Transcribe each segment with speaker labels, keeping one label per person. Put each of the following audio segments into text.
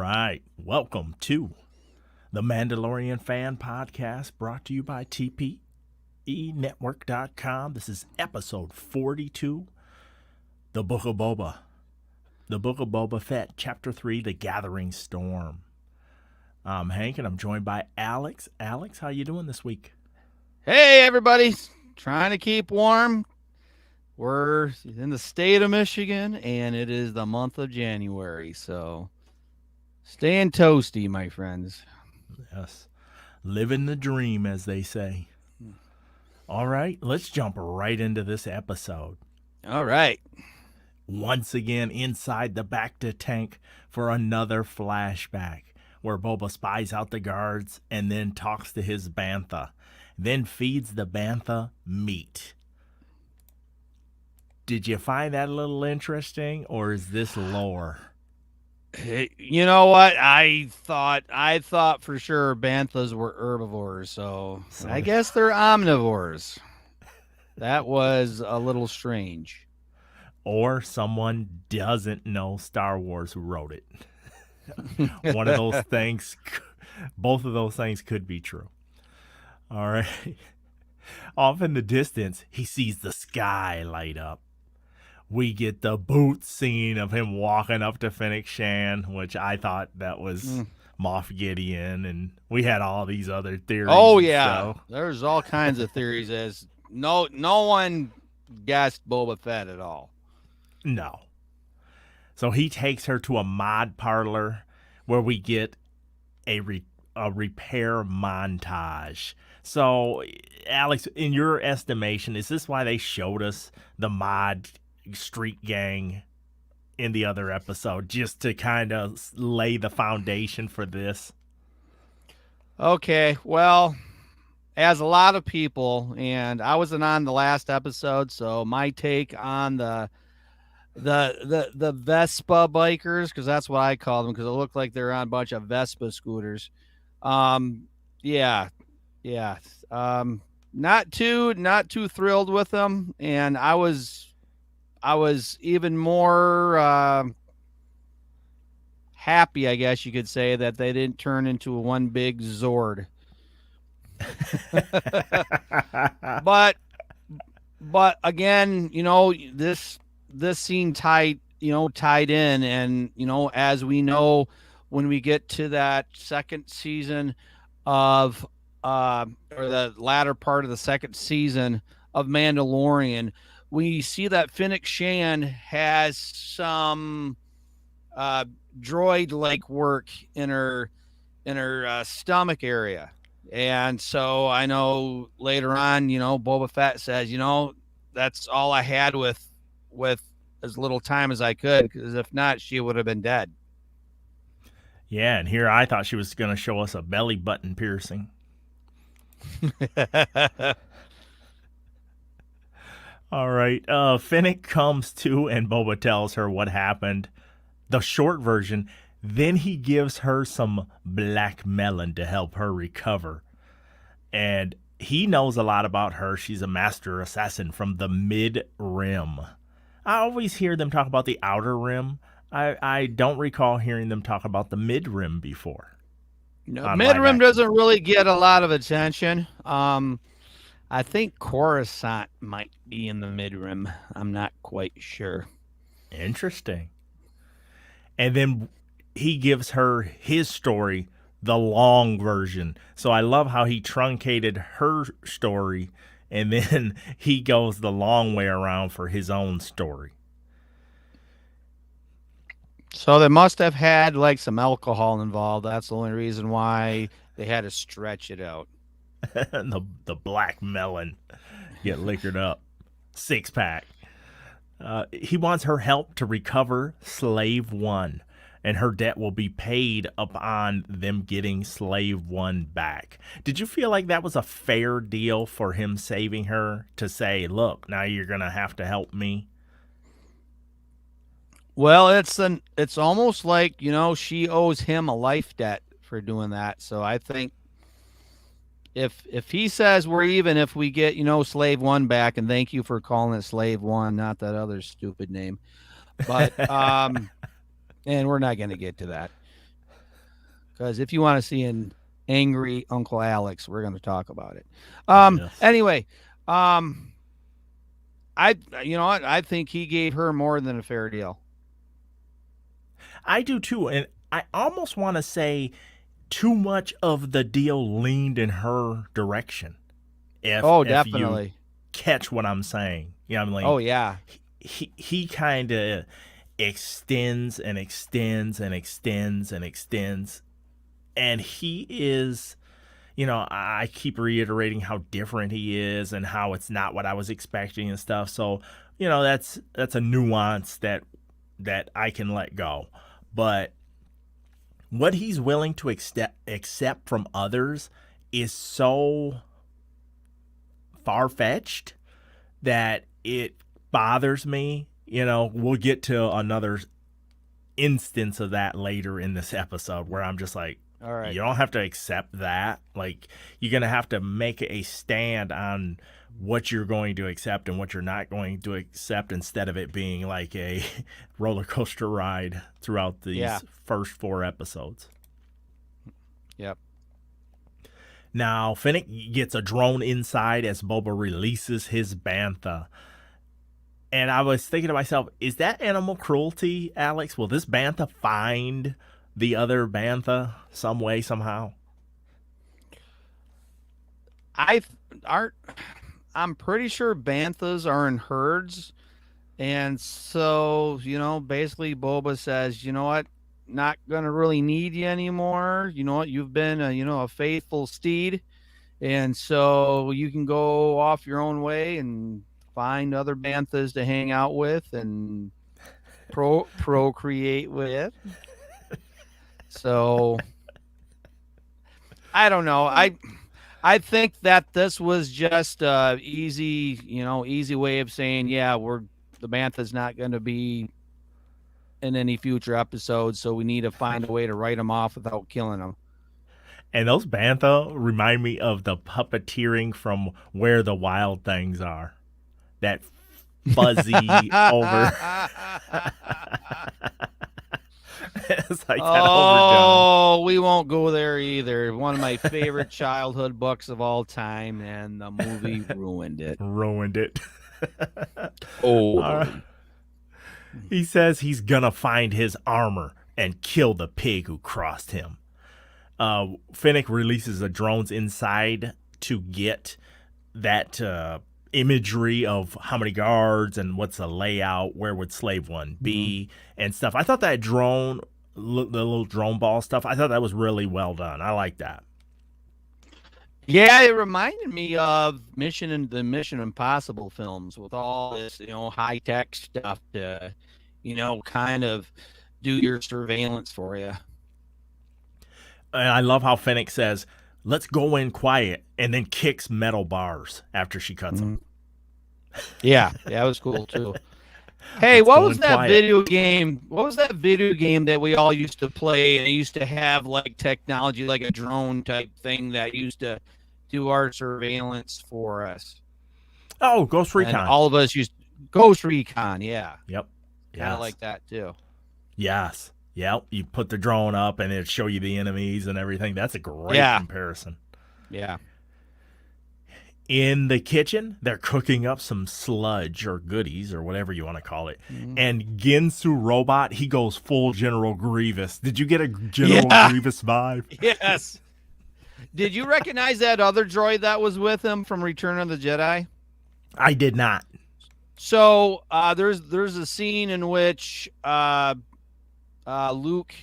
Speaker 1: right. Welcome to the Mandalorian Fan Podcast, brought to you by TMFP042. This is episode 42, the Book of Boba. The Book of Boba Fett, Chapter 3, The Gathering Storm. I'm Hank, and I'm joined by Alex. Alex, how you doing this week?
Speaker 2: Hey, everybody. Trying to keep warm. We're in the state of Michigan, and it is the month of January, so staying toasty, my friends.
Speaker 1: Yes. Living the dream, as they say. All right, let's jump right into this episode.
Speaker 2: All right.
Speaker 1: Once again, inside the Bacta tank for another flashback, where Boba spies out the guards and then talks to his bantha, then feeds the bantha meat. Did you find that a little interesting, or is this lore?
Speaker 2: Hey, you know what? I thought for sure banthas were herbivores, so I guess they're omnivores. That was a little strange.
Speaker 1: Or someone doesn't know Star Wars who wrote it. One of those things, both of those things could be true. All right. Off in the distance, he sees the sky light up. We get the boot scene of him walking up to Fennec Shand, which I thought that was Moff Gideon, and we had all these other theories.
Speaker 2: Oh yeah, there's all kinds of theories. As no one guessed Boba Fett at all.
Speaker 1: No. So he takes her to a mod parlor where we get a repair montage. So, Alex, in your estimation, is this why they showed us the mod street gang in the other episode, just to kind of lay the foundation for this?
Speaker 2: Okay, well, as a lot of people, and I wasn't on the last episode, so my take on the Vespa bikers, because that's what I call them, because it looked like they're on a bunch of Vespa scooters. Not too thrilled with them, and I was even more happy, I guess you could say, that they didn't turn into one big Zord. but again, this scene tied in, and as we know, when we get to that second season of or the latter part of the second season of Mandalorian, we see that Fennec Shand has some droid-like work in her stomach area. And so I know later on, Boba Fett says, that's all I had with as little time as I could, because if not, she would have been dead.
Speaker 1: Yeah, and here I thought she was going to show us a belly button piercing. All right. Fennec comes to, and Boba tells her what happened. The short version. Then he gives her some black melon to help her recover. And he knows a lot about her. She's a master assassin from the mid-rim. I always hear them talk about the outer rim. I don't recall hearing them talk about the mid-rim before.
Speaker 2: No, mid-rim doesn't really get a lot of attention. I think Krrsantan might be in the mid-rim. I'm not quite sure.
Speaker 1: Interesting. And then he gives her his story, the long version. So I love how he truncated her story, and then he goes the long way around for his own story.
Speaker 2: So they must have had like some alcohol involved. That's the only reason why they had to stretch it out.
Speaker 1: the black melon get liquored up. 6-pack. He wants her help to recover Slave One, and her debt will be paid upon them getting Slave One back. Did you feel like that was a fair deal for him saving her, to say, look, now you're going to have to help me?
Speaker 2: Well, it's almost like, she owes him a life debt for doing that. So I think if he says we're even if we get, Slave One back, and thank you for calling it Slave One, not that other stupid name. But and we're not going to get to that. Because if you want to see an angry Uncle Alex, we're going to talk about it.
Speaker 1: Yes.
Speaker 2: Anyway, I think he gave her more than a fair deal.
Speaker 1: I do too, and I almost want to say too much of the deal leaned in her direction. If
Speaker 2: Definitely.
Speaker 1: You catch what I'm saying. Yeah, I'm like,
Speaker 2: oh yeah.
Speaker 1: He kind of extends and extends and extends and extends, and he is, I keep reiterating how different he is and how it's not what I was expecting and stuff. So, that's a nuance that I can let go. But what he's willing to accept from others is so far-fetched that it bothers me. We'll get to another instance of that later in this episode where I'm just like,
Speaker 2: all right,
Speaker 1: you don't have to accept that. Like, you're going to have to make a stand on what you're going to accept and what you're not going to accept, instead of it being like a roller coaster ride throughout these first 4 episodes.
Speaker 2: Yep.
Speaker 1: Now, Fennec gets a drone inside as Boba releases his bantha. And I was thinking to myself, is that animal cruelty, Alex? Will this bantha find the other bantha some way, somehow?
Speaker 2: I'm pretty sure banthas are in herds. And so, basically Boba says, you know what? Not going to really need you anymore. You know what? You've been a faithful steed. And so you can go off your own way and find other banthas to hang out with and procreate with. So I don't know. I think that this was just a easy way of saying, yeah, the bantha's not going to be in any future episodes, so we need to find a way to write them off without killing them.
Speaker 1: And those bantha remind me of the puppeteering from Where the Wild Things Are. That fuzzy over. It's like that overdone.
Speaker 2: We won't go there either. One of my favorite childhood books of all time, and the movie ruined it.
Speaker 1: Ruined it.
Speaker 2: Oh.
Speaker 1: He says he's gonna find his armor and kill the pig who crossed him. Fennec releases the drones inside to get that imagery of how many guards and what's the layout, where would Slave One be, and stuff. I thought that drone, the little drone ball stuff, I thought that was really well done. I like that.
Speaker 2: Yeah, it reminded me of the Mission Impossible films with all this, high tech stuff to, kind of do your surveillance for you.
Speaker 1: And I love how Fennec says, "Let's go in quiet," and then kicks metal bars after she cuts them.
Speaker 2: Yeah, that was cool too. Hey, what was that video game? What was that video game that we all used to play, and it used to have like technology, like a drone type thing that used to do our surveillance for us?
Speaker 1: Oh, Ghost Recon.
Speaker 2: And all of us used Ghost Recon. Yeah.
Speaker 1: Yep.
Speaker 2: Kind of like that too.
Speaker 1: Yes. Yep. You put the drone up and it'd show you the enemies and everything. That's a great comparison.
Speaker 2: Yeah.
Speaker 1: In the kitchen, they're cooking up some sludge or goodies or whatever you want to call it. And Ginsu Robot, he goes full General Grievous. Did you get a General Grievous vibe?
Speaker 2: Yes. Did you recognize that other droid that was with him from Return of the Jedi?
Speaker 1: I did not.
Speaker 2: So there's a scene in which Luke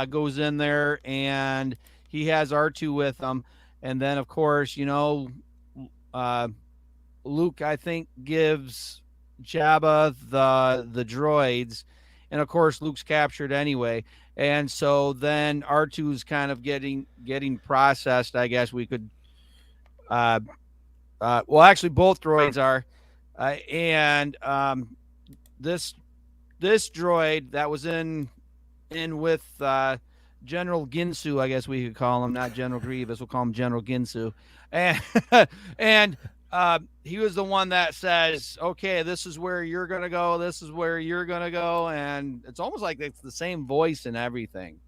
Speaker 2: goes in there and he has R2 with him, and then of course Luke, I think, gives Jabba the droids, and of course Luke's captured anyway, and so then R2 is kind of getting processed, I guess we could. Well, actually, both droids are. And this droid that was in with General Ginsu, I guess we could call him, not General Grievous. We'll call him General Ginsu. And he was the one that says, "Okay, this is where you're gonna go. This is where you're gonna go," and it's almost like it's the same voice and everything.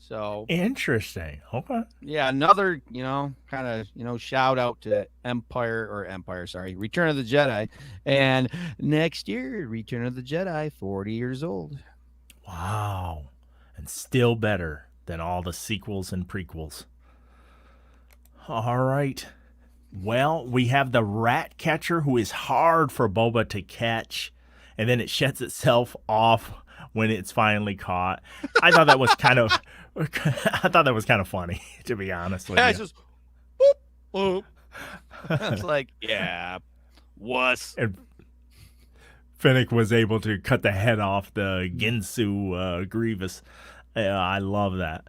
Speaker 2: So
Speaker 1: Interesting. Okay.
Speaker 2: yeah, another, kind of, shout out to Return of the Jedi. And next year, Return of the Jedi, 40 years old.
Speaker 1: Wow. And still better than all the sequels and prequels. All right. Well, we have the rat catcher, who is hard for Boba to catch, and then it shuts itself off when it's finally caught. I thought that was kind of funny, to be honest with you.
Speaker 2: It's just whoop, whoop. It's like, yeah, wuss.
Speaker 1: And Fennec was able to cut the head off the Ginsu Grievous. I love that.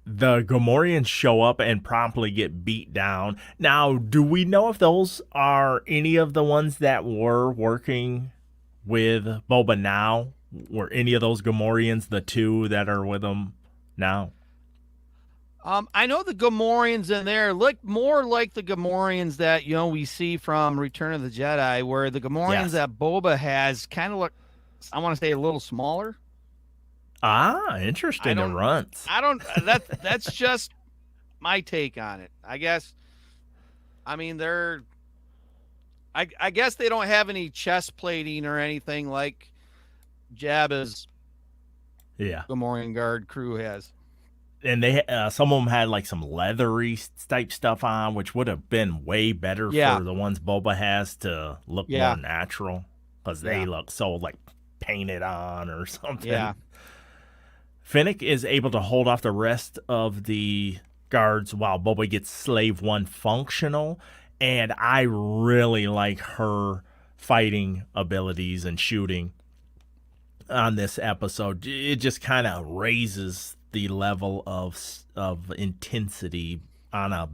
Speaker 1: The Gamorreans show up and promptly get beat down. Now, do we know if those are any of the ones that were working with Boba now? Were any of those Gamorreans the two that are with him now?
Speaker 2: I know the Gamorreans in there look more like the Gamorreans that, we see from Return of the Jedi, where the Gamorreans that Boba has kind of look, I want to say, a little smaller.
Speaker 1: Ah, interesting. The runts.
Speaker 2: That's just my take on it. I guess. I mean, I guess they don't have any chest plating or anything like Jabba's Gamorrean guard crew has.
Speaker 1: And they some of them had like some leathery type stuff on, which would have been way better for the ones Boba has to look more natural, because they look so like painted on or something.
Speaker 2: Yeah.
Speaker 1: Fennec is able to hold off the rest of the guards while Boba gets Slave 1 functional, and I really like her fighting abilities and shooting on this episode. It just kind of raises the level of intensity on a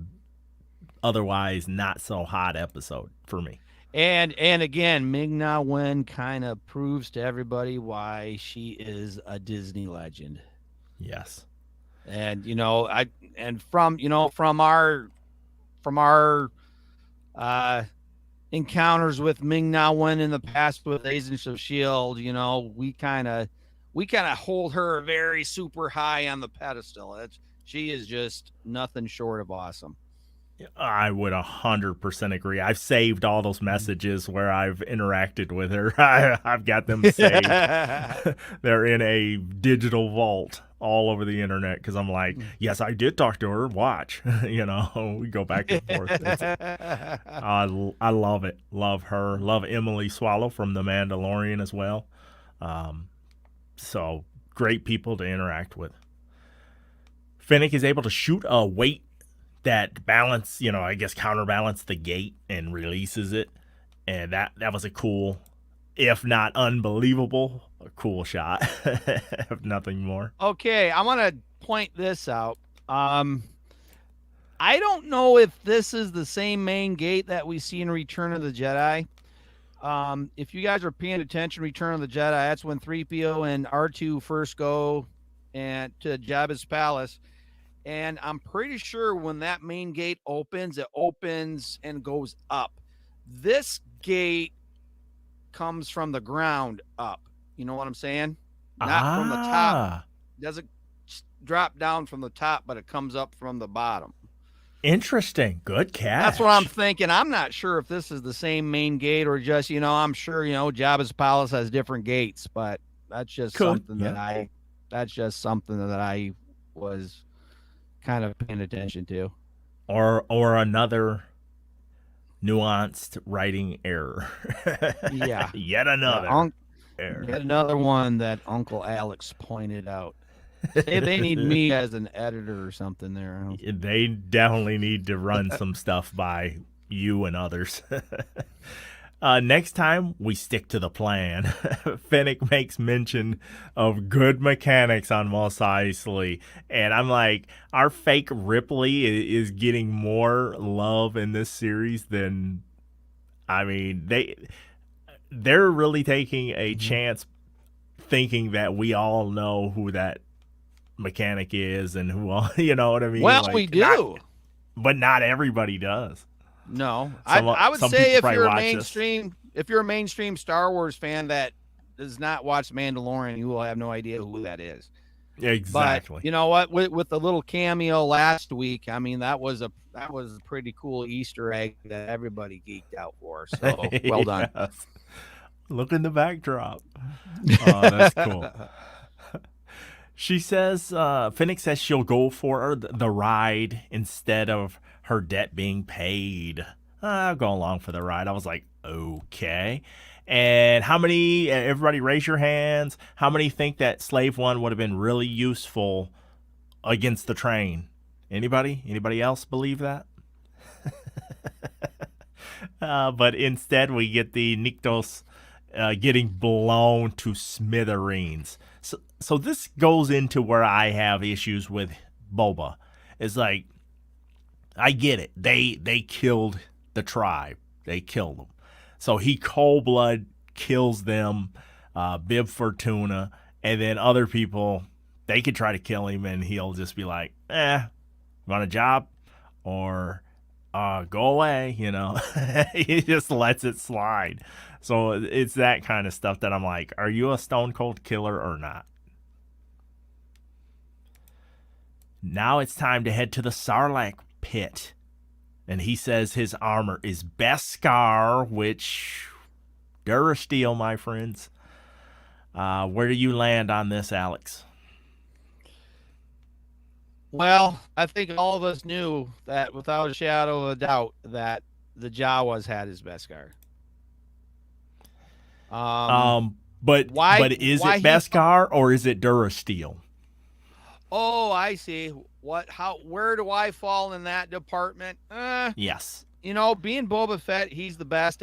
Speaker 1: otherwise not so hot episode for me.
Speaker 2: And again, Ming-Na Wen kind of proves to everybody why she is a Disney legend.
Speaker 1: Yes.
Speaker 2: And from our encounters with Ming-Na Wen in the past with Agents of S.H.I.E.L.D., we kind of hold her very super high on the pedestal. She is just nothing short of awesome.
Speaker 1: I would 100% agree. I've saved all those messages where I've interacted with her. I've got them saved. They're in a digital vault all over the internet, because I'm like, yes, I did talk to her. Watch. We go back and forth. I love it. Love her. Love Emily Swallow from The Mandalorian as well. So great people to interact with. Fennec is able to shoot a weight that counterbalance the gate and releases it. And that was a cool, if not unbelievable, a cool shot. If nothing more.
Speaker 2: Okay, I want to point this out. I don't know if this is the same main gate that we see in Return of the Jedi. If you guys are paying attention, Return of the Jedi, that's when 3PO and R2 first go to Jabba's palace. And I'm pretty sure when that main gate opens, it opens and goes up. This gate comes from the ground up. You know what I'm saying? Not from the top. It doesn't drop down from the top, but it comes up from the bottom.
Speaker 1: Interesting. Good catch.
Speaker 2: That's what I'm thinking. I'm not sure if this is the same main gate or just, I'm sure, Jabba's palace has different gates, but that's just something that I was kind of paying attention to.
Speaker 1: Or another nuanced writing error.
Speaker 2: Yeah.
Speaker 1: Yet another error.
Speaker 2: Yet another one that Uncle Alex pointed out. They need me as an editor or something there.
Speaker 1: They definitely need to run some stuff by you and others. Next time, we stick to the plan. Fennec makes mention of good mechanics on Mos Eisley, and I'm like, our fake Ripley is getting more love in this series than, they're really taking a chance, thinking that we all know who that mechanic is and who all, you know what I mean?
Speaker 2: Well, we do,
Speaker 1: but not everybody does.
Speaker 2: No, I would say if you're a mainstream Star Wars fan that does not watch Mandalorian, you will have no idea who that is.
Speaker 1: Exactly.
Speaker 2: But you know what? With the little cameo last week, I mean, that was a pretty cool Easter egg that everybody geeked out for. So well done.
Speaker 1: Yes. Look in the backdrop. Oh, that's cool. She says, Fennec says she'll go for the ride instead of her debt being paid. I'll go along for the ride. I was like, okay. And how many, everybody raise your hands, how many think that Slave One would have been really useful against the train? Anybody? Anybody else believe that? But instead we get the Niktos getting blown to smithereens. So this goes into where I have issues with Boba. It's like, I get it. They killed the tribe. They killed them. So he cold blood kills them, Bib Fortuna, and then other people, they could try to kill him and he'll just be like, want a job? Or go away, you know. He just lets it slide. So it's that kind of stuff that I'm like, are you a stone cold killer or not? Now it's time to head to the Sarlacc pit. And he says his armor is Beskar, which Durasteel, my friends. Where do you land on this, Alex?
Speaker 2: Well, I think all of us knew that without a shadow of a doubt that the Jawas had his Beskar.
Speaker 1: But is it Beskar or is it Durasteel?
Speaker 2: Oh, I see. Where do I fall in that department?
Speaker 1: Yes.
Speaker 2: You know, being Boba Fett, he's the best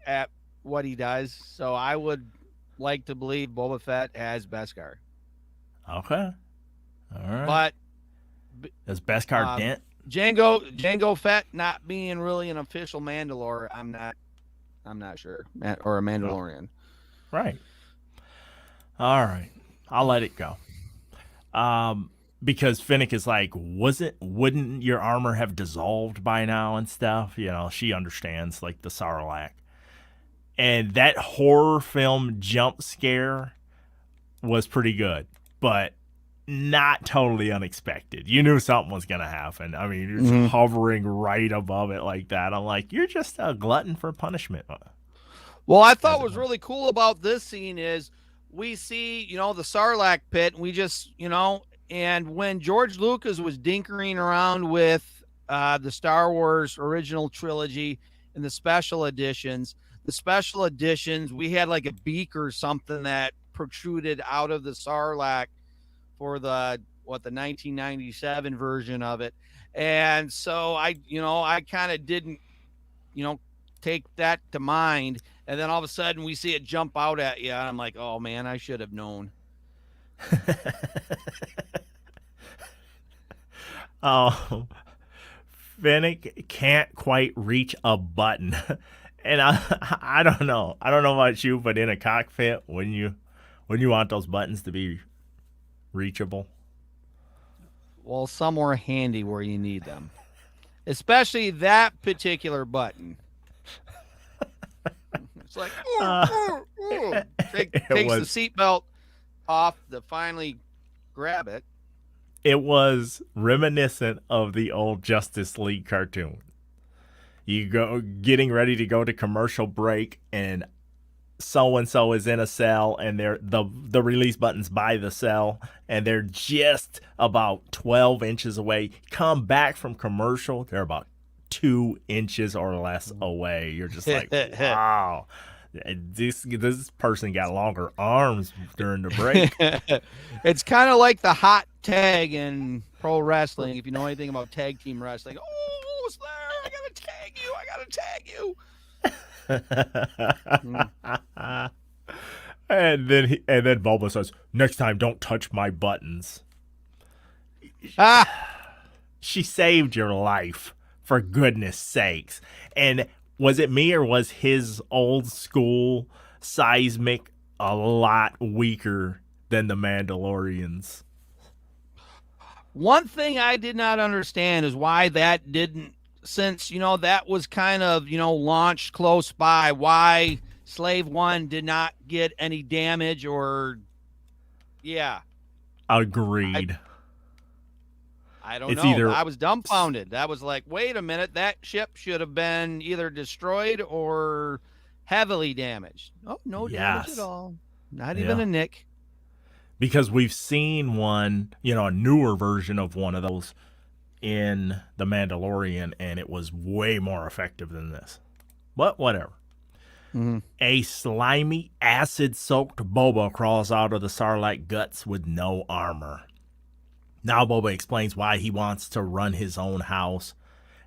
Speaker 2: at what he does. So I would like to believe Boba Fett has Beskar.
Speaker 1: Okay. All right.
Speaker 2: But
Speaker 1: does Beskar dent?
Speaker 2: Jango Fett not being really an official Mandalore, I'm not sure. Or a Mandalorian.
Speaker 1: Right. All right. I'll let it go. Because Fennec is like, wouldn't your armor have dissolved by now and stuff? You know, she understands like the sarlacc. And that horror film jump scare was pretty good, but not totally unexpected. You knew something was going to happen. I mean, you're just hovering right above it like that. I'm like, you're just a glutton for punishment.
Speaker 2: Well, I thought what was really cool about this scene is we see, you know, the Sarlacc pit, and we just, you know, and when George Lucas was dinkering around with the Star Wars original trilogy and the special editions, we had like a beak or something that protruded out of the Sarlacc for the 1997 version of it. And so I kind of didn't, you know, take that to mind. And then all of a sudden we see it jump out at you. I'm like, oh man, I should have known.
Speaker 1: Oh, Fennec can't quite reach a button. And I don't know. I don't know about you, but in a cockpit, when you want those buttons to be reachable?
Speaker 2: Well, somewhere handy where you need them. Especially that particular button. It's like, takes the seatbelt off to finally grab it.
Speaker 1: It was reminiscent of the old Justice League cartoon. You go getting ready to go to commercial break, and so-and-so is in a cell, and they're the release button's by the cell, and they're just about 12 inches away. Come back from commercial, they're about 2 inches or less away. You're just like, wow, this person got longer arms during the break.
Speaker 2: It's kind of like the hot tag in pro wrestling. If you know anything about tag team wrestling, oh, it's there. I gotta tag you.
Speaker 1: And then Boba says, "Next time, don't touch my buttons." She saved your life, for goodness sakes. And was it me, or was his old school seismic a lot weaker than the Mandalorians?
Speaker 2: One thing I did not understand is why that didn't, since, you know, that was kind of, you know, launched close by, why Slave One did not get any damage or, yeah.
Speaker 1: Agreed.
Speaker 2: I don't
Speaker 1: It's
Speaker 2: know.
Speaker 1: either
Speaker 2: I was dumbfounded. That was like, wait a minute, that ship should have been either destroyed or heavily damaged. Oh, no damage at all. Not even a nick.
Speaker 1: Because we've seen one, a newer version of one of those in The Mandalorian, and it was way more effective than this. But whatever.
Speaker 2: Mm-hmm.
Speaker 1: A slimy, acid-soaked Boba crawls out of the sarlacc guts with no armor. Now Boba explains why he wants to run his own house,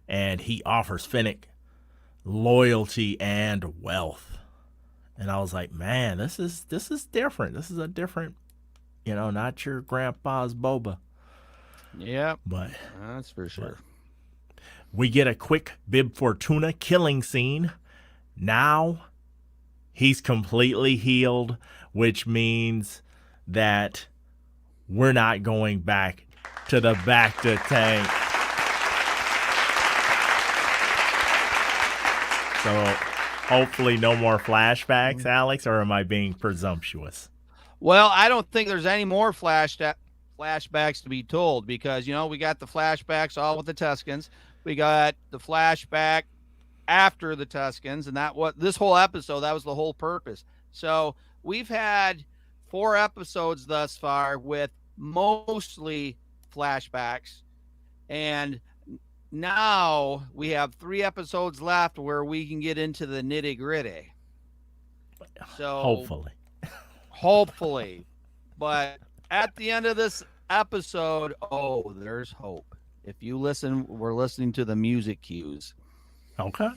Speaker 1: and he offers Fennec loyalty and wealth. And I was like, man, this is different. This is a different, not your grandpa's Boba.
Speaker 2: Yeah,
Speaker 1: but
Speaker 2: that's for sure.
Speaker 1: We get a quick Bib Fortuna killing scene. Now he's completely healed, which means that we're not going back to the Bacta tank. So hopefully no more flashbacks, Alex, or am I being presumptuous?
Speaker 2: Well, I don't think there's any more flashbacks to be told because, we got the flashbacks all with the Tuscans. We got the flashback after the Tuscans, and this whole episode, that was the whole purpose. So we've had 4 episodes thus far with mostly flashbacks, and now we have 3 episodes left where we can get into the nitty gritty. So hopefully, but at the end of this episode, there's hope. If you listen, we're listening to the music cues.
Speaker 1: Okay.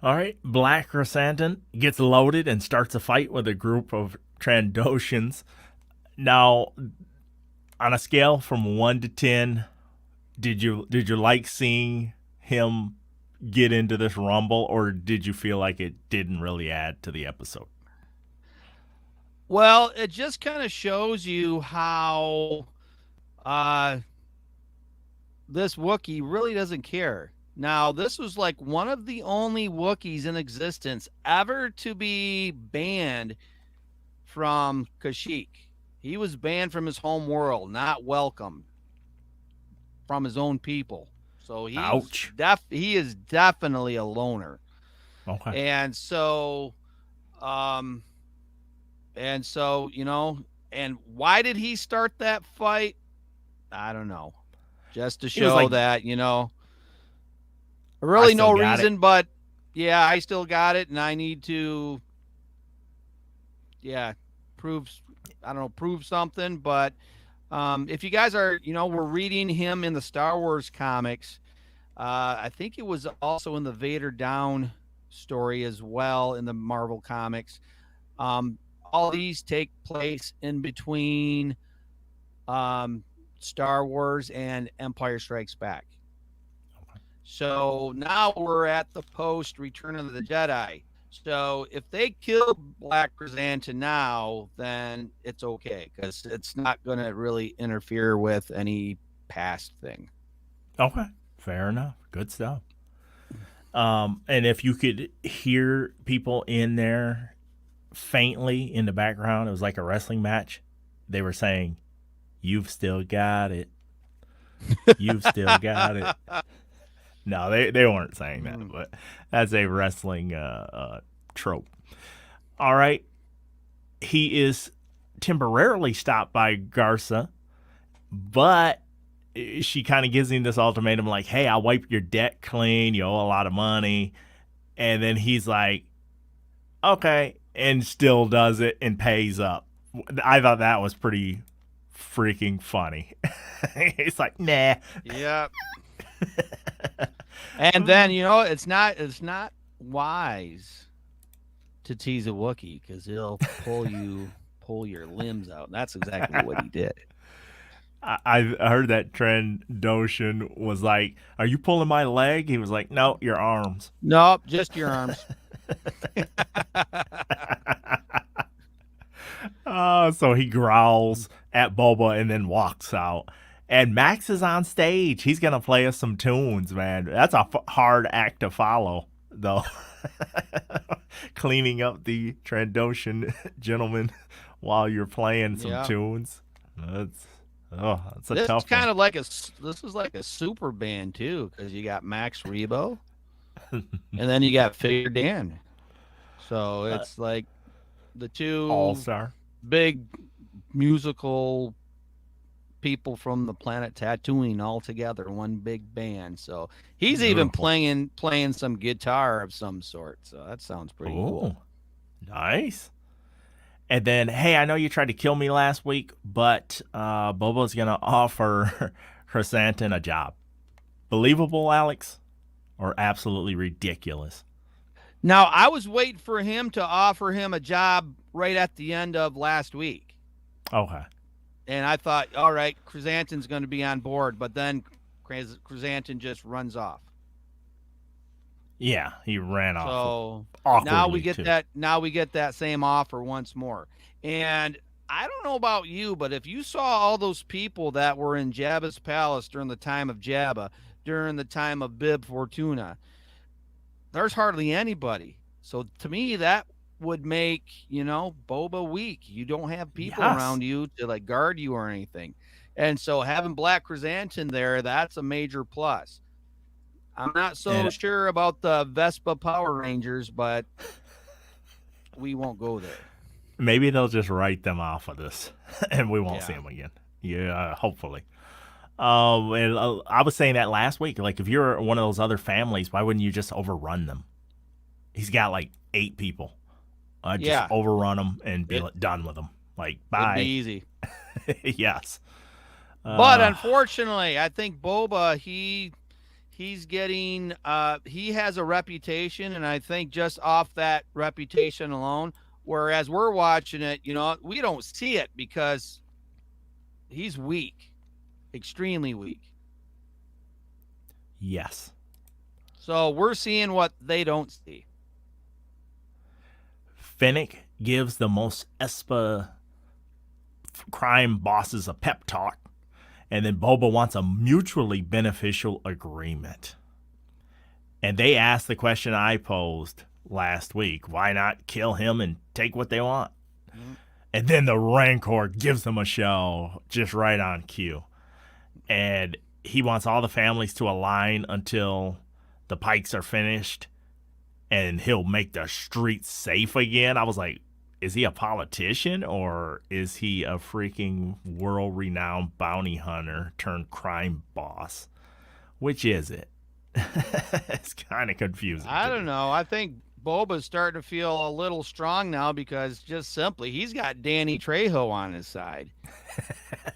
Speaker 1: All right. Black Krrsantan gets loaded and starts a fight with a group of Trandoshans. Now, on a scale from 1 to 10, did you like seeing him get into this rumble, or did you feel like it didn't really add to the episode?
Speaker 2: Well, it just kind of shows you how this Wookiee really doesn't care. Now, this was like one of the only Wookiees in existence ever to be banned from Kashyyyk. He was banned from his home world, not welcome from his own people. So
Speaker 1: Ouch.
Speaker 2: He is definitely a loner.
Speaker 1: Okay.
Speaker 2: And so, and why did he start that fight? I don't know. Just to show that, really no reason, but yeah, I still got it, and I need to, prove something. But if you guys are, we're reading him in the Star Wars comics. I think it was also in the Vader Down story as well in the Marvel comics. All these take place in between Star Wars and Empire Strikes Back.
Speaker 1: Okay.
Speaker 2: So now we're at the post Return of the Jedi. So if they kill Black Krrsantan now, then it's okay because it's not going to really interfere with any past thing.
Speaker 1: Okay, fair enough. Good stuff. And if you could hear people in there faintly in the background, it was like a wrestling match. They were saying, "You've still got it. You've still got it." No, they weren't saying that, but that's a wrestling trope. All right. He is temporarily stopped by Garsa, but she kind of gives him this ultimatum like, hey, I'll wipe your debt clean. You owe a lot of money. And then he's like, okay, and still does it and pays up. I thought that was pretty freaking funny. He's like, nah.
Speaker 2: Yep. And then, it's not wise to tease a Wookiee because he'll pull your limbs out. And that's exactly what he did.
Speaker 1: I heard that Trandoshan was like, are you pulling my leg? He was like, no, your arms.
Speaker 2: Nope, just your arms.
Speaker 1: So he growls at Boba and then walks out. And Max is on stage. He's going to play us some tunes, man. That's a hard act to follow, though. Cleaning up the Trandoshan gentleman while you're playing some tunes. That's that's a
Speaker 2: This is
Speaker 1: tough
Speaker 2: kind
Speaker 1: one.
Speaker 2: of like this is like a super band too, because you got Max Rebo and then you got Figure Dan. So it's like the
Speaker 1: All
Speaker 2: two
Speaker 1: star.
Speaker 2: big musical people from the planet Tatooine all together, one big band. So he's even
Speaker 1: Beautiful.
Speaker 2: playing some guitar of some sort. So that sounds pretty cool.
Speaker 1: Oh, nice. And then, hey, I know you tried to kill me last week, but Boba's gonna offer Krrsantan a job. Believable, Alex, or absolutely ridiculous?
Speaker 2: Now I was waiting for him to offer him a job right at the end of last week.
Speaker 1: Okay.
Speaker 2: And I thought, all right, Krrsantan's going to be on board, but then Krrsantan just runs off.
Speaker 1: Yeah, he ran off.
Speaker 2: So
Speaker 1: Awkwardly,
Speaker 2: now we get
Speaker 1: too.
Speaker 2: that. Now we get that same offer once more. And I don't know about you, but if you saw all those people that were in Jabba's palace during the time of Jabba, during the time of Bib Fortuna, there's hardly anybody. So to me, that would make, Boba weak. You don't have people
Speaker 1: Yes.
Speaker 2: around you to like guard you or anything. And so having Black Krrsantan there, that's a major plus. I'm not so
Speaker 1: And-
Speaker 2: sure about the Vespa Power Rangers, but we won't go there.
Speaker 1: Maybe they'll just write them off of this, and we won't see
Speaker 2: Yeah.
Speaker 1: them again. Yeah, hopefully. And I was saying that last week. Like, if you're one of those other families, why wouldn't you just overrun them? He's got like 8 people. I'd
Speaker 2: Yeah.
Speaker 1: just overrun them and be
Speaker 2: It-
Speaker 1: done with them. Like,
Speaker 2: It'd
Speaker 1: bye.
Speaker 2: be easy.
Speaker 1: Yes.
Speaker 2: But unfortunately, I think Boba, he's getting he has a reputation, and I think just off that reputation alone, whereas we're watching it, we don't see it because he's weak, extremely weak.
Speaker 1: Yes.
Speaker 2: So we're seeing what they don't see.
Speaker 1: Fennec gives the most Espa crime bosses a pep talk, and then Boba wants a mutually beneficial agreement. And they asked the question I posed last week: why not kill him and take what they want?
Speaker 2: Mm-hmm.
Speaker 1: And then the Rancor gives them a show just right on cue. And he wants all the families to align until the Pikes are finished, and he'll make the streets safe again. I was like, is he a politician or is he a freaking world-renowned bounty hunter turned crime boss? Which is it? It's kind of confusing.
Speaker 2: I
Speaker 1: to
Speaker 2: don't
Speaker 1: me.
Speaker 2: know. I think Boba's starting to feel a little strong now because just simply he's got Danny Trejo on his side.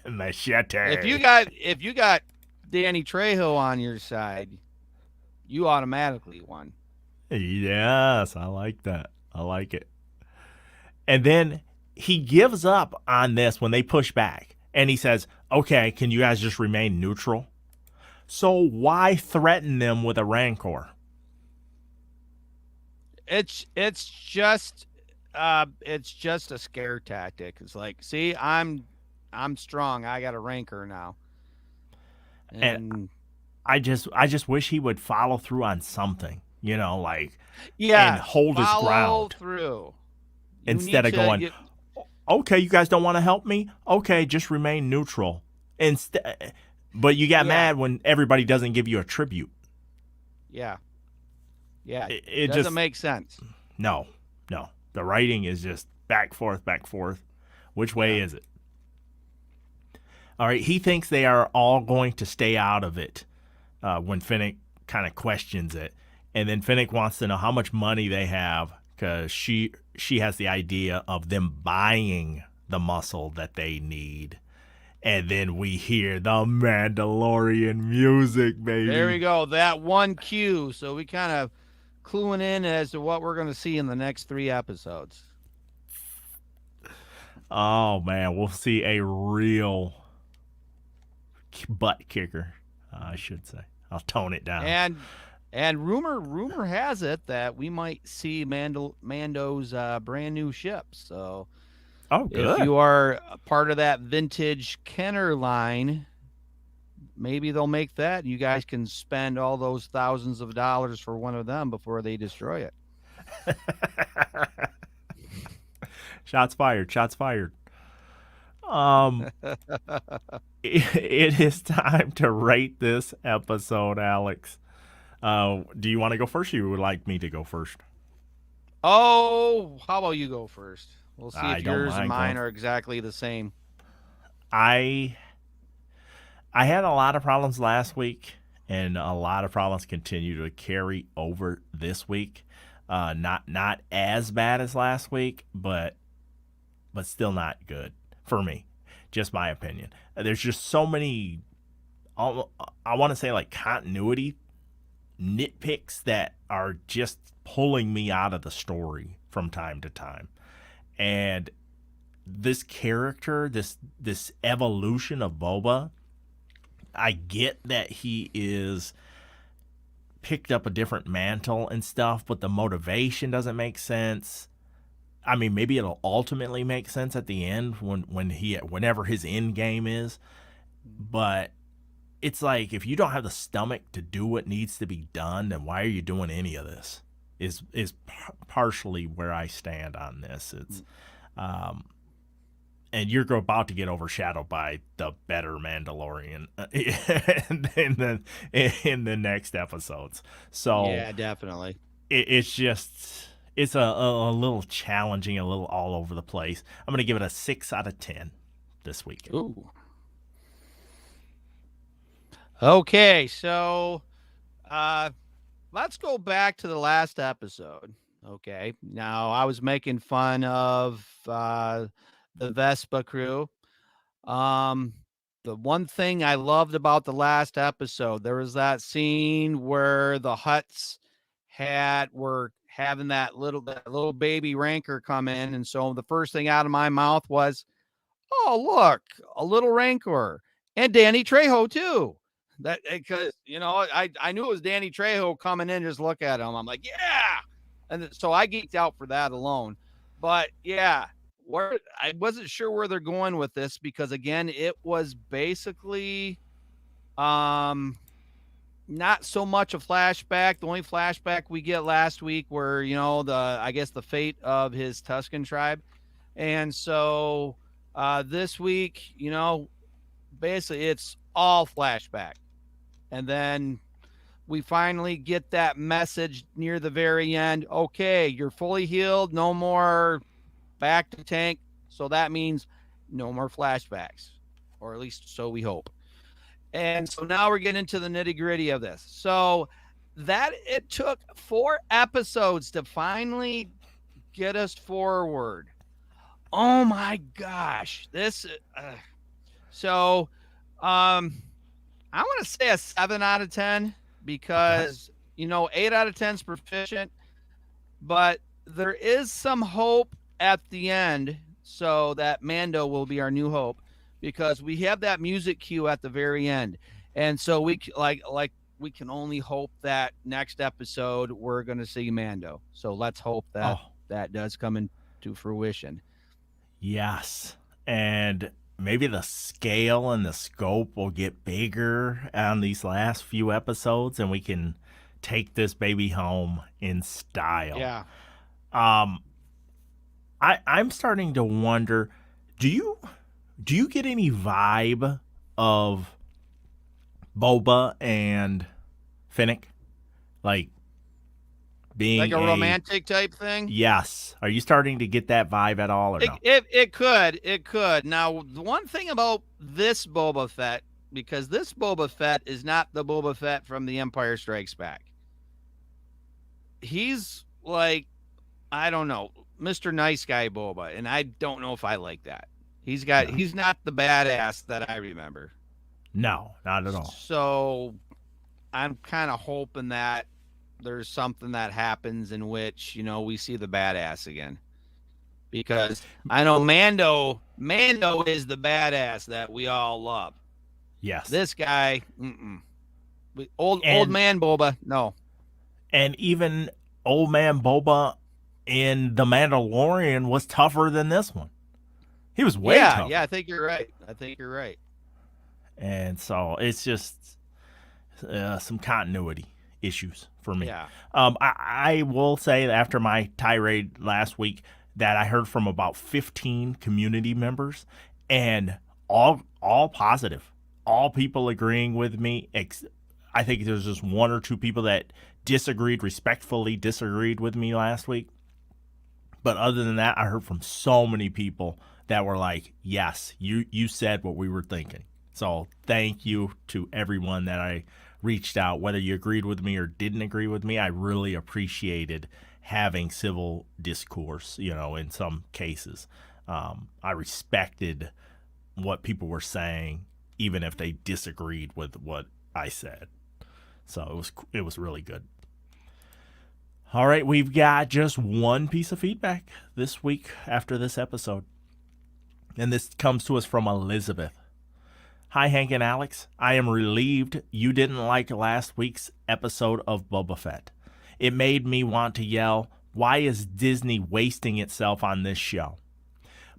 Speaker 1: Machete.
Speaker 2: If you got Danny Trejo on your side, you automatically won.
Speaker 1: Yes, I like that. I like it. And then he gives up on this when they push back. And he says, okay, can you guys just remain neutral? So why threaten them with a Rancor?
Speaker 2: It's just a scare tactic. It's like, see, I'm strong. I got a Rancor now. And
Speaker 1: I just wish he would follow through on something, like
Speaker 2: yeah,
Speaker 1: and hold his
Speaker 2: follow
Speaker 1: ground
Speaker 2: through. You
Speaker 1: instead
Speaker 2: need
Speaker 1: of going,
Speaker 2: you-
Speaker 1: okay, you guys don't want to help me? Okay, just remain neutral. Instead, but you get
Speaker 2: Yeah.
Speaker 1: mad when everybody doesn't give you a tribute.
Speaker 2: yeah. Yeah.
Speaker 1: It
Speaker 2: doesn't
Speaker 1: just
Speaker 2: make sense.
Speaker 1: no. The writing is just back forth. Which way is it? All right, he thinks they are all going to stay out of it when Fennec kind of questions it. And then Fennec wants to know how much money they have because she has the idea of them buying the muscle that they need. And then we hear the Mandalorian music, baby.
Speaker 2: There we go. That one cue. So we kind of cluing in as to what we're going to see in the next 3 episodes.
Speaker 1: Oh, man, we'll see a real butt kicker, I should say. I'll tone it down.
Speaker 2: And rumor has it that we might see Mando's brand new ship. So
Speaker 1: Oh, good.
Speaker 2: if you are a part of that vintage Kenner line, maybe they'll make that. You guys can spend all those thousands of dollars for one of them before they destroy it.
Speaker 1: Shots fired. It is time to rate this episode, Alex. Do you want to go first? Or you would like me to go first?
Speaker 2: Oh, how about you go first? We'll see
Speaker 1: I
Speaker 2: if
Speaker 1: don't
Speaker 2: yours and
Speaker 1: mind
Speaker 2: mine
Speaker 1: going.
Speaker 2: are exactly the same.
Speaker 1: I I had a lot of problems last week, and a lot of problems continue to carry over this week. Not as bad as last week, but still not good for me. Just my opinion. There's just so many. I want to say like continuity nitpicks that are just pulling me out of the story from time to time. And this character, this evolution of Boba, I get that he is picked up a different mantle and stuff, but the motivation doesn't make sense. I mean, maybe it'll ultimately make sense at the end whenever his end game is, but it's like if you don't have the stomach to do what needs to be done, then why are you doing any of this? Is partially where I stand on this. It's and you're about to get overshadowed by the better Mandalorian in the next episodes. So
Speaker 2: Yeah, definitely.
Speaker 1: it's just it's a little challenging, a little all over the place. I'm gonna give it a 6 out of 10 this week.
Speaker 2: Ooh. Okay, so let's go back to the last episode. Okay, now I was making fun of the Vespa crew. The one thing I loved about the last episode, there was that scene where the Hutts were having that little baby Rancor come in, and so the first thing out of my mouth was, "Oh, look, a little Rancor and Danny Trejo too." That because I knew it was Danny Trejo coming in. Just look at him. I'm like, yeah, and so I geeked out for that alone. But yeah, I wasn't sure where they're going with this because again, it was basically not so much a flashback. The only flashback we get last week were I guess the fate of his Tusken tribe, and so this week basically it's all flashback. And then we finally get that message near the very end. Okay, you're fully healed. No more back to tank. So that means no more flashbacks, or at least so we hope. And so now we're getting into the nitty gritty of this. So that it took 4 episodes to finally get us forward. Oh my gosh. I want to say a 7 out of 10 because, 8 out of 10 is proficient, but there is some hope at the end. So that Mando will be our new hope because we have that music cue at the very end. And so we we can only hope that next episode we're going to see Mando. So let's hope that that does come into fruition.
Speaker 1: Yes. And maybe the scale and the scope will get bigger on these last few episodes and we can take this baby home in style.
Speaker 2: Yeah.
Speaker 1: I'm starting to wonder, do you get any vibe of Boba and Fennec? Like being
Speaker 2: like a romantic type thing?
Speaker 1: Yes. Are you starting to get that vibe at all or no?
Speaker 2: It could. Now, the one thing about this Boba Fett, because this Boba Fett is not the Boba Fett from The Empire Strikes Back. He's like, I don't know, Mr. Nice Guy Boba, and I don't know if I like that. He's not the badass that I remember.
Speaker 1: No, not at all.
Speaker 2: So I'm kind of hoping that there's something that happens in which, we see the badass again. Because I know Mando is the badass that we all love.
Speaker 1: Yes.
Speaker 2: This guy, old man Boba, no.
Speaker 1: And even old man Boba in The Mandalorian was tougher than this one. He was way tougher.
Speaker 2: Yeah, I think you're right.
Speaker 1: And so it's just some continuity issues for me.
Speaker 2: Yeah.
Speaker 1: I will say that after my tirade last week that I heard from about 15 community members, and all positive. All people agreeing with me. I think there's just one or two people that respectfully disagreed with me last week. But other than that, I heard from so many people that were like, yes, you said what we were thinking. So thank you to everyone that I reached out, whether you agreed with me or didn't agree with me. I really appreciated having civil discourse, in some cases. I respected what people were saying, even if they disagreed with what I said. So it was really good. All right, we've got just one piece of feedback this week after this episode. And this comes to us from Elizabeth. Hi, Hank and Alex. I am relieved you didn't like last week's episode of Boba Fett. It made me want to yell, why is Disney wasting itself on this show?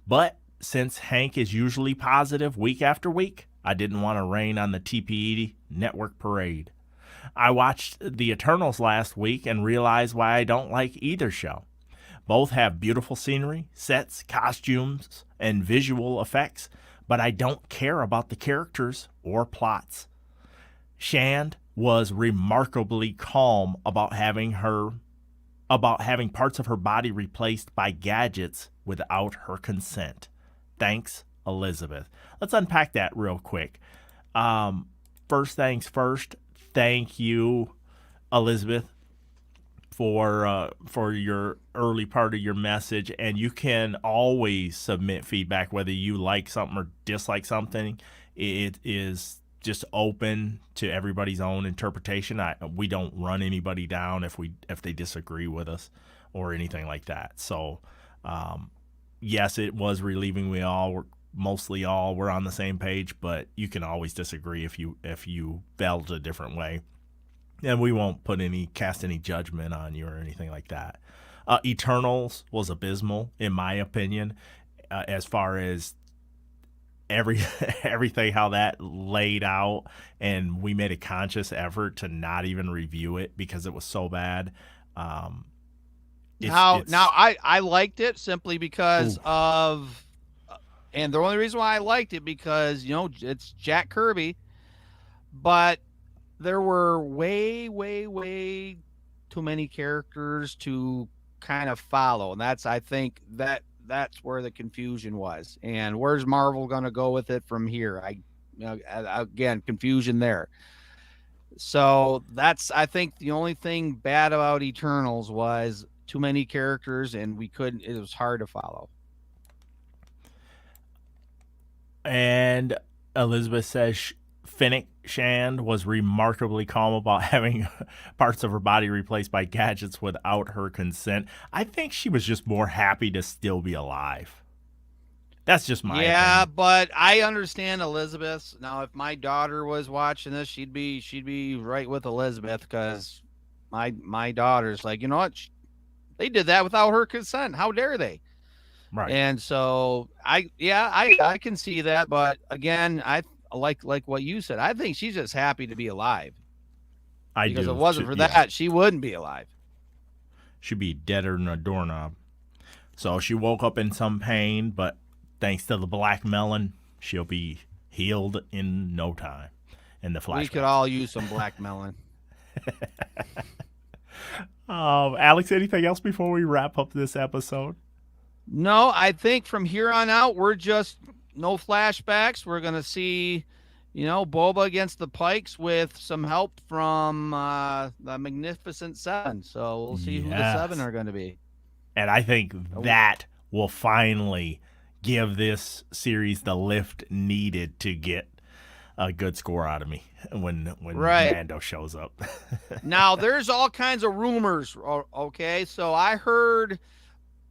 Speaker 1: But since Hank is usually positive week after week, I didn't want to rain on the TPE network parade. I watched The Eternals last week and realized why I don't like either show. Both have beautiful scenery, sets, costumes, and visual effects, but I don't care about the characters or plots. Shand was remarkably calm about having parts of her body replaced by gadgets without her consent. Thanks, Elizabeth. Let's unpack that real quick. First things first, thank you, Elizabeth, for your early part of your message. And you can always submit feedback, whether you like something or dislike something. It is just open to everybody's own interpretation. We don't run anybody down if they disagree with us or anything like that. So, yes, it was relieving. We're on the same page, but you can always disagree if you felt a different way. And we won't cast any judgment on you or anything like that. Eternals was abysmal, in my opinion, as far as everything, how that laid out. And we made a conscious effort to not even review it because it was so bad.
Speaker 2: Now I liked it simply because of, and the only reason why I liked it because, it's Jack Kirby, but there were way, way, way too many characters to kind of follow. And I think that's where the confusion was. And where's Marvel going to go with it from here? Again, confusion there. So I think the only thing bad about Eternals was too many characters and it was hard to follow.
Speaker 1: And Elizabeth says Fennec Shand was remarkably calm about having parts of her body replaced by gadgets without her consent. I think she was just more happy to still be alive. That's just my opinion.
Speaker 2: But I understand Elizabeth's. Now, if my daughter was watching this, she'd be right with Elizabeth because my daughter's like, you know what? They did that without her consent. How dare they?
Speaker 1: Right.
Speaker 2: And so I can see that, but again, I like what you said. I think she's just happy to be alive. Because if it wasn't for that, she wouldn't be alive.
Speaker 1: She'd be deader than a doorknob. So she woke up in some pain, but thanks to the black melon, she'll be healed in no time. In the flashback.
Speaker 2: We could all use some black melon.
Speaker 1: Alex, anything else before we wrap up this episode?
Speaker 2: No, I think from here on out, we're just no flashbacks. We're going to see, Boba against the Pikes with some help from the Magnificent Seven. So we'll see who the seven are going to be.
Speaker 1: And I think that will finally give this series the lift needed to get a good score out of me when Mando shows up.
Speaker 2: Now, there's all kinds of rumors, okay? So I heard,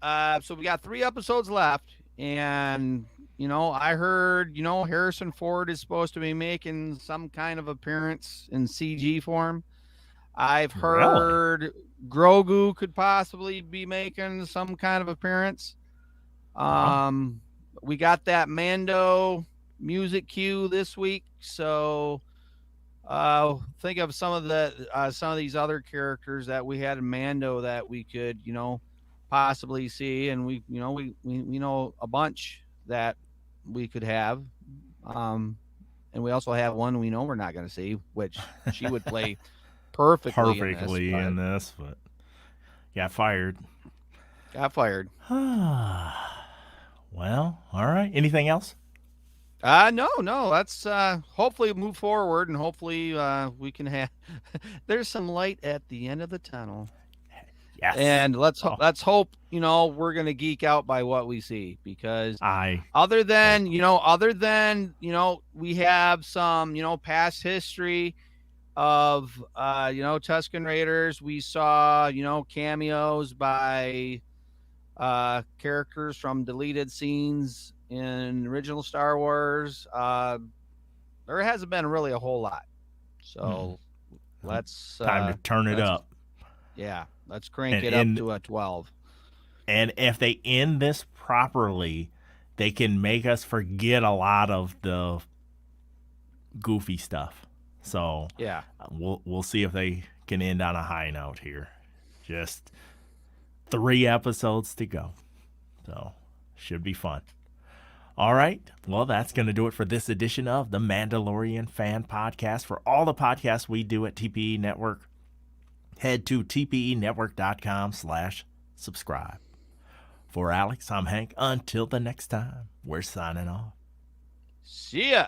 Speaker 2: so we got 3 episodes left, and, I heard, Harrison Ford is supposed to be making some kind of appearance in CG form. I've heard Grogu could possibly be making some kind of appearance. We got that Mando music cue this week, so think of some of these other characters that we had in Mando that we could possibly see, and we know a bunch that we could have. And we also have one we know we're not going to see, which she would play perfectly
Speaker 1: in this, but got fired.
Speaker 2: Got fired.
Speaker 1: Well, all right. Anything else?
Speaker 2: No. Let's hopefully move forward, and hopefully we can have. There's some light at the end of the tunnel.
Speaker 1: Yes.
Speaker 2: And let's hope we're gonna geek out by what we see, because other than we have some past history of Tusken Raiders. We saw cameos by characters from deleted scenes in original Star Wars. There hasn't been really a whole lot, so let's
Speaker 1: time to turn it up.
Speaker 2: Yeah, let's crank it up to a 12.
Speaker 1: And if they end this properly, they can make us forget a lot of the goofy stuff. So
Speaker 2: yeah,
Speaker 1: we'll see if they can end on a high note here. Just 3 episodes to go, so should be fun. All right, well, that's going to do it for this edition of the Mandalorian Fan Podcast. For all the podcasts we do at TPE Network, head to tpenetwork.com/subscribe. For Alex, I'm Hank. Until the next time, we're signing off.
Speaker 2: See ya.